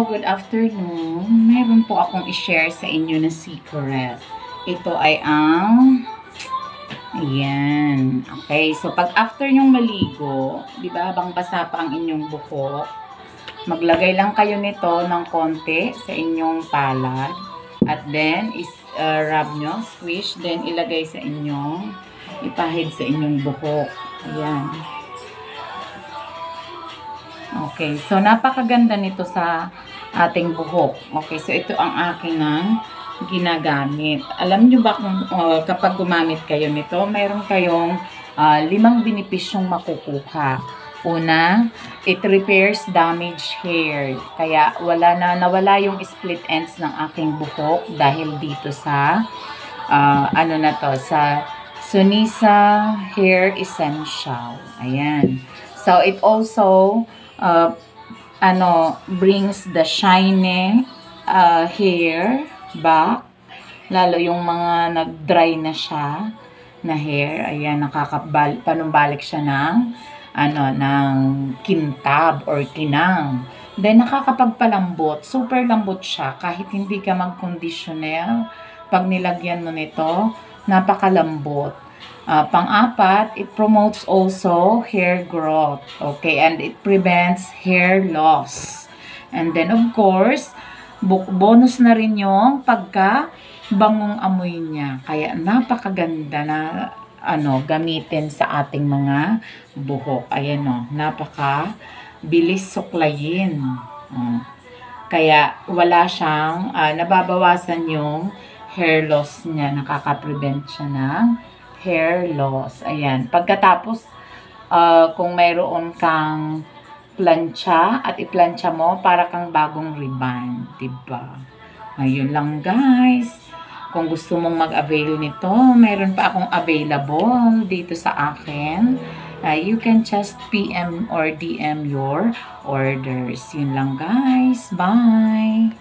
Good afternoon. Meron po akong i-share sa inyo na secret. Ito ay ang ayan. Okay, so pag after nyong maligo, di ba, habang basa pa ang inyong buhok, maglagay lang kayo nito ng konti sa inyong palad. At then, rub nyo, swish, then ilagay sa inyong, ipahid sa inyong buhok. Ayan. Okay, so napakaganda nito sa ating buhok. Okay, so ito ang aking ginagamit. Alam nyo ba kung kapag gumamit kayo nito, mayroon kayong 5 benepisyong makukuha. Una, it repairs damaged hair. Kaya nawala yung split ends ng aking buhok dahil dito sa sa Sunisa Hair Essential. Ayan. So it also brings the shiny hair back, lalo yung mga nag-dry na siya na hair. Ayan, panumbalik siya ng ng kintab or kinang. Then nakakapagpalambot, super lambot siya kahit hindi ka mag-conditioner. Pag nilagyan mo nito, napakalambot. Pang-apat, it promotes also hair growth. Okay, and it prevents hair loss. And then, of course, bonus na rin yung pagka-bangong amoy niya. Kaya napakaganda na gamitin sa ating mga buhok. Ayan napaka-bilis suklayin. Kaya wala siyang, nababawasan yung hair loss niya. Nakaka-prevent siya ng hair loss. Ayan. Pagkatapos, kung mayroon kang plancha at i-plancha mo, para kang bagong ribbon. Diba? Ayun lang, guys. Kung gusto mong mag-avail nito, mayroon pa akong available dito sa akin. You can just PM or DM your orders. Yun lang, guys. Bye!